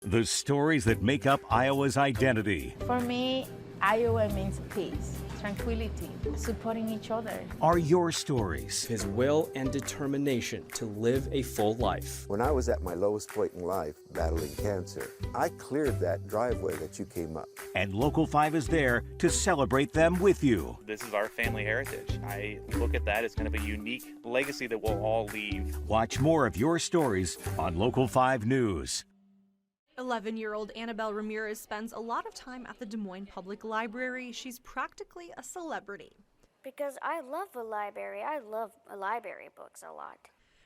The stories that make up Iowa's identity For me, Iowa means peace, tranquility, supporting each other. are your stories. His will and determination to live a full life. When I was at my lowest point in life, battling cancer, I cleared that driveway that you came up. And Local 5 is there to celebrate them with you. This is our family heritage. I look at that as kind of a unique legacy that we'll all leave. Watch more of your stories on Local 5 News. 11-year-old Annabelle Ramirez spends a lot of time at the Des Moines Public Library. She's practically a celebrity. Because I love the library. I love library books a lot.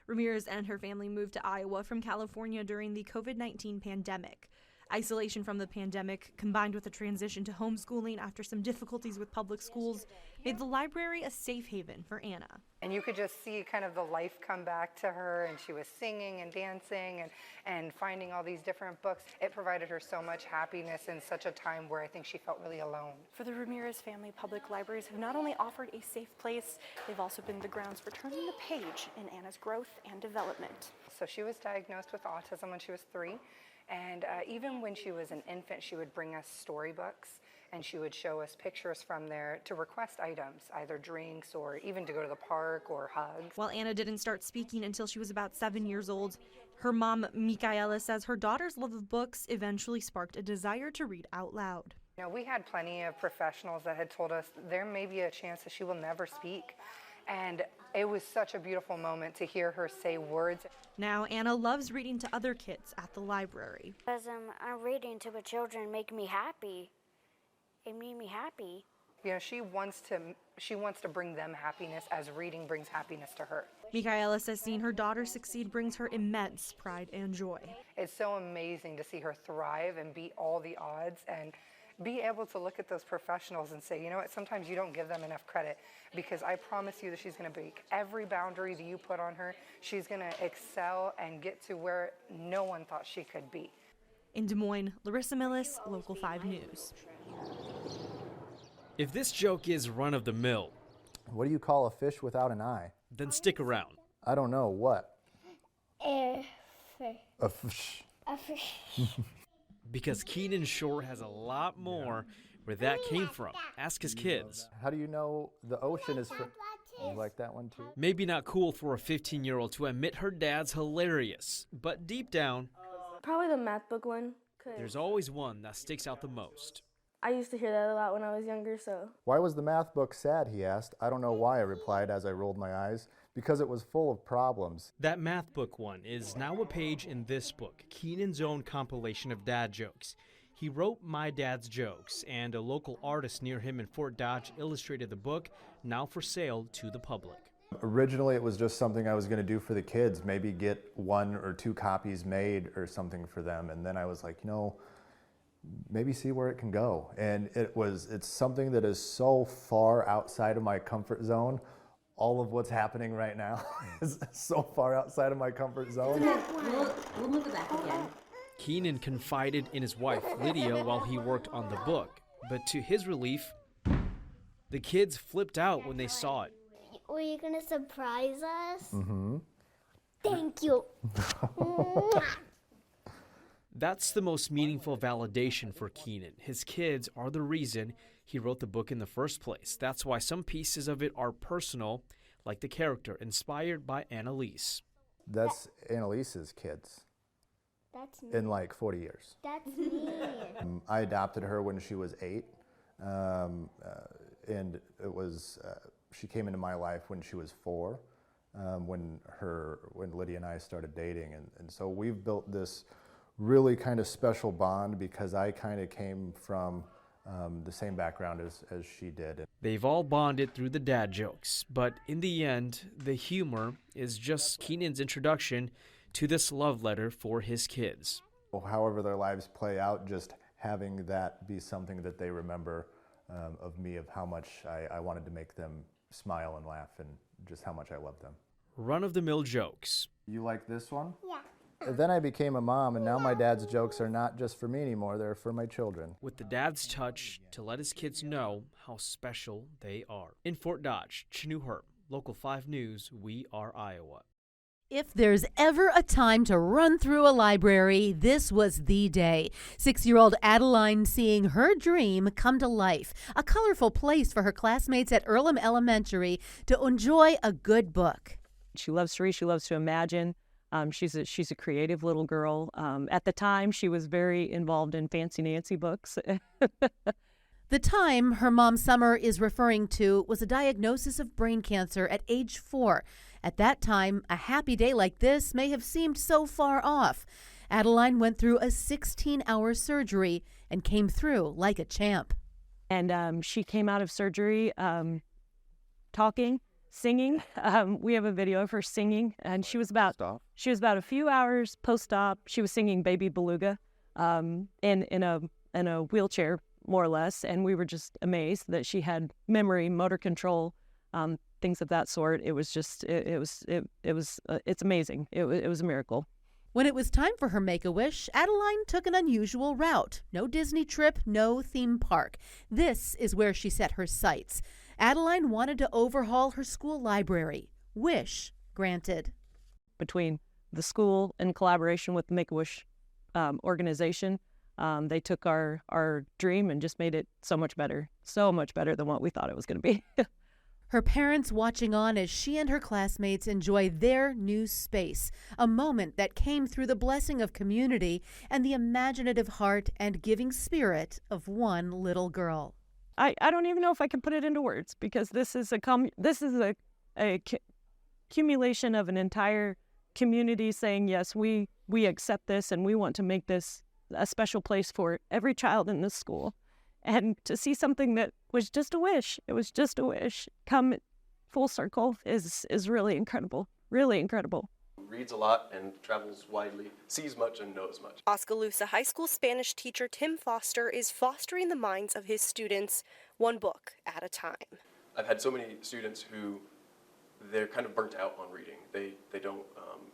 Ramirez and her family moved to Iowa from California during the COVID-19 pandemic. Isolation from the pandemic, combined with a transition to homeschooling after some difficulties with public schools, made the library a safe haven for Anna. And you could just see kind of the life come back to her, and she was singing and dancing and finding all these different books. It provided her so much happiness in such a time where I think she felt really alone. For the Ramirez family, public libraries have not only offered a safe place, they've also been the grounds for turning the page in Anna's growth and development. So she was diagnosed with autism when she was 3. And even when she was an infant, she would bring us storybooks, and she would show us pictures from there to request items, either drinks or even to go to the park or hugs. While Anna didn't start speaking until she was about 7 years old, her mom, Micaela, says her daughter's love of books eventually sparked a desire to read out loud. You know, we had plenty of professionals that had told us there may be a chance that she will never speak. And it was such a beautiful moment to hear her say words. Now Anna loves reading to other kids at the library. Because I'm reading to the children make me happy. It made me happy. You know, she wants to bring them happiness as reading brings happiness to her. Micaela says seeing her daughter succeed brings her immense pride and joy. It's so amazing to see her thrive and beat all the odds and be able to look at those professionals and say, you know what, sometimes you don't give them enough credit, because I promise you that she's going to break every boundary that you put on her. She's going to excel and get to where no one thought she could be. In Des Moines, Larissa Millis, Local 5 News. If this joke is run-of-the-mill, What do you call a fish without an eye? then stick around. I don't know. What? A A fish. fish. Because Keenan Shore has a lot more where that came from. Ask his kids. How do you know the ocean is for... You like that one too? Maybe not cool for a 15-year-old to admit her dad's hilarious, but deep down, Probably the math book one. there's always one that sticks out the most. I used to hear that a lot when I was younger, so. Why was the math book sad, he asked. I don't know why, I replied as I rolled my eyes. Because it was full of problems. That math book one is now a page in this book, Keenan's own compilation of dad jokes. He wrote My Dad's Jokes, and a local artist near him in Fort Dodge illustrated the book, now for sale to the public. Originally, it was just something I was going to do for the kids, maybe get 1 or 2 copies made or something for them. And then I was like, you know, maybe see where it can go. And it's something that is so far outside of my comfort zone. All of what's happening right now is so far outside of my comfort zone. We'll move it back again. Keenan confided in his wife, Lydia, while he worked on the book. But to his relief, the kids flipped out when they saw it. Were you going to surprise us? Mm-hmm. Thank you. That's the most meaningful validation for Keenan. His kids are the reason he wrote the book in the first place. That's why some pieces of it are personal, like the character inspired by Annalise. That's Annalise's kids. That's me. In like 40 years. That's me. I adopted her when she was 8, and it was she came into my life when she was 4, when Lydia and I started dating, and so we've built this really kind of special bond because I kind of came from the same background as she did. They've all bonded through the dad jokes, but in the end, the humor is just Keenan's introduction to this love letter for his kids. However their lives play out, just having that be something that they remember of me, of how much I wanted to make them smile and laugh, and just how much I love them. Run-of-the-mill jokes. You like this one? Yeah. Then I became a mom, and now my dad's jokes are not just for me anymore, they're for my children. With the dad's touch to let his kids know how special they are. In Fort Dodge, Chanu Herb, Local 5 News, we are Iowa. If there's ever a time to run through a library, this was the day. 6-year-old Adeline seeing her dream come to life. A colorful place for her classmates at Earlham Elementary to enjoy a good book. She loves to read. She loves to imagine. She's a creative little girl. At the time, she was very involved in Fancy Nancy books. The time her mom Summer is referring to was a diagnosis of brain cancer at age 4. At that time, a happy day like this may have seemed so far off. Adeline went through a 16-hour surgery and came through like a champ. And she came out of surgery talking, singing. We have a video of her singing, and she was about a few hours post-op. She was singing Baby Beluga in a wheelchair, more or less, and we were just amazed that she had memory, motor control, things of that sort. It was just, it's amazing. It was a miracle. When it was time for her Make-A-Wish, Adeline took an unusual route. No Disney trip, no theme park. This is where she set her sights. Adeline wanted to overhaul her school library. Wish granted. Between the school in collaboration with the Make-A-Wish organization, they took our dream and just made it so much better than what we thought it was going to be. Her parents watching on as she and her classmates enjoy their new space, a moment that came through the blessing of community and the imaginative heart and giving spirit of one little girl. I don't even know if I can put it into words, because this is a accumulation of an entire community saying, yes, we accept this and we want to make this a special place for every child in this school. And to see something that was just a wish, come full circle is really incredible, really incredible. Reads a lot and travels widely, sees much and knows much. Oskaloosa High School Spanish teacher Tim Foster is fostering the minds of his students one book at a time. I've had so many students who they're kind of burnt out on reading. They don't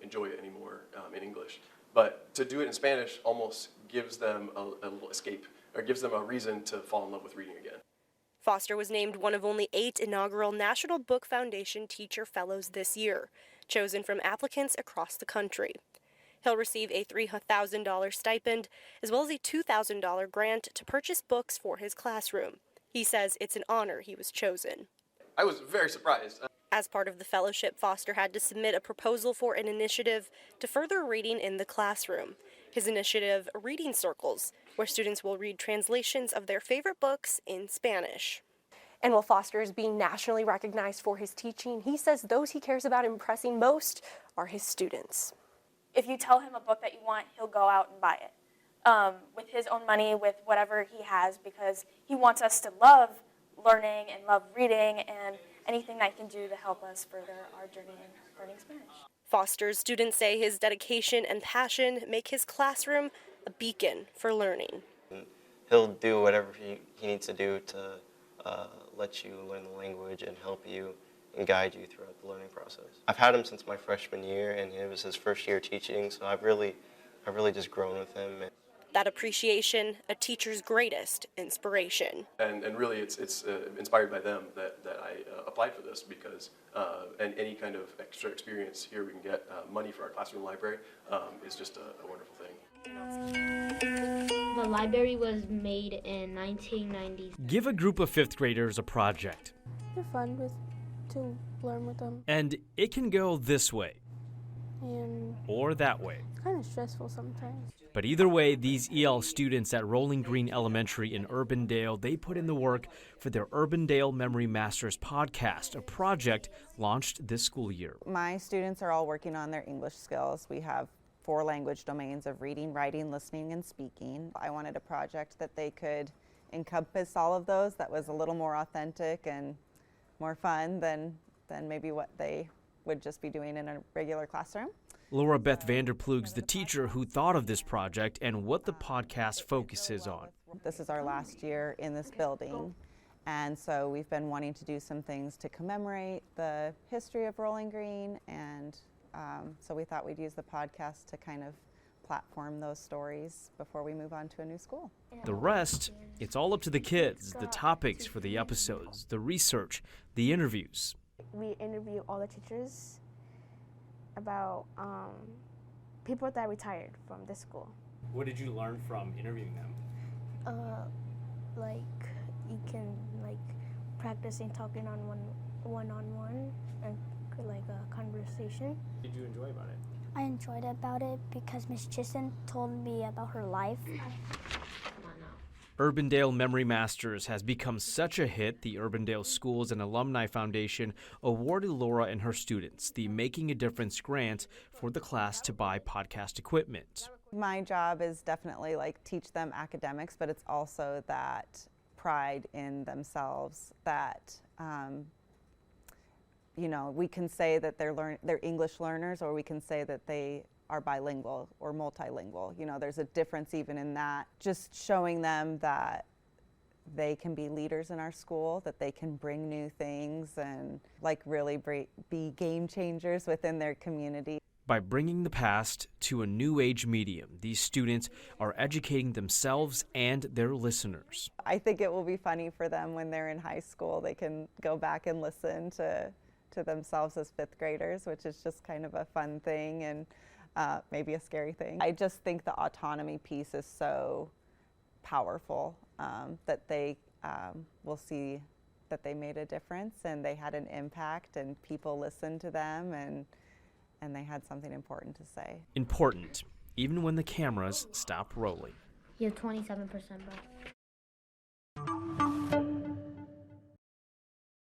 enjoy it anymore in English. But to do it in Spanish almost gives them a little escape, or gives them a reason to fall in love with reading again. Foster was named one of only 8 inaugural National Book Foundation Teacher Fellows this year, chosen from applicants across the country. He'll receive a $3,000 stipend, as well as a $2,000 grant to purchase books for his classroom. He says it's an honor he was chosen. I was very surprised. As part of the fellowship, Foster had to submit a proposal for an initiative to further reading in the classroom. His initiative, Reading Circles, where students will read translations of their favorite books in Spanish. And while Foster is being nationally recognized for his teaching, he says those he cares about impressing most are his students. If you tell him a book that you want, he'll go out and buy it with his own money, with whatever he has, because he wants us to love learning and love reading and anything that can do to help us further our journey in learning Spanish. Foster's students say his dedication and passion make his classroom a beacon for learning. He'll do whatever he needs to do to let you learn the language and help you and guide you throughout the learning process. I've had him since my freshman year, and it was his first year teaching, so I've really just grown with him. That appreciation, a teacher's greatest inspiration. And really it's inspired by them that I applied for this, because and any kind of extra experience here we can get, money for our classroom library, is just a wonderful thing. The library was made in 1990. Give a group of 5th graders a project. They're fun to learn with them. And it can go this way. And or that way. It's kind of stressful sometimes. But either way, these EL students at Rolling Green Elementary in Urbandale, they put in the work for their Urbandale Memory Masters podcast, a project launched this school year. My students are all working on their English skills. We have 4 language domains of reading, writing, listening, and speaking. I wanted a project that they could encompass all of those that was a little more authentic and more fun than maybe what they would just be doing in a regular classroom. Laura Beth Vanderplug's the teacher who thought of this project and what the podcast focuses on. This is our last year in this building, and so we've been wanting to do some things to commemorate the history of Rolling Green, and so we thought we'd use the podcast to kind of platform those stories before we move on to a new school. The rest, it's all up to the kids, the topics for the episodes, the research, the interviews. We interview all the teachers about people that retired from the school. What did you learn from interviewing them? Like you can like practicing talking on one-on-one and like a conversation. What did you enjoy about it? I enjoyed about it because Miss Chison told me about her life. Urbandale Memory Masters has become such a hit, the Urbandale Schools and Alumni Foundation awarded Laura and her students the Making a Difference grant for the class to buy podcast equipment. My job is definitely like teach them academics, but it's also that pride in themselves that, you know, we can say that they're English learners, or we can say that they are bilingual or multilingual. You know, there's a difference even in that. Just showing them that they can be leaders in our school, that they can bring new things and like really be game changers within their community. By bringing the past to a new age medium, these students are educating themselves and their listeners. I think it will be funny for them when they're in high school. They can go back and listen to themselves as fifth graders, which is just kind of a fun thing and maybe a scary thing. I just think the autonomy piece is so powerful that they will see that they made a difference and they had an impact and people listened to them and they had something important to say. Important, even when the cameras stop rolling. You have 27% back.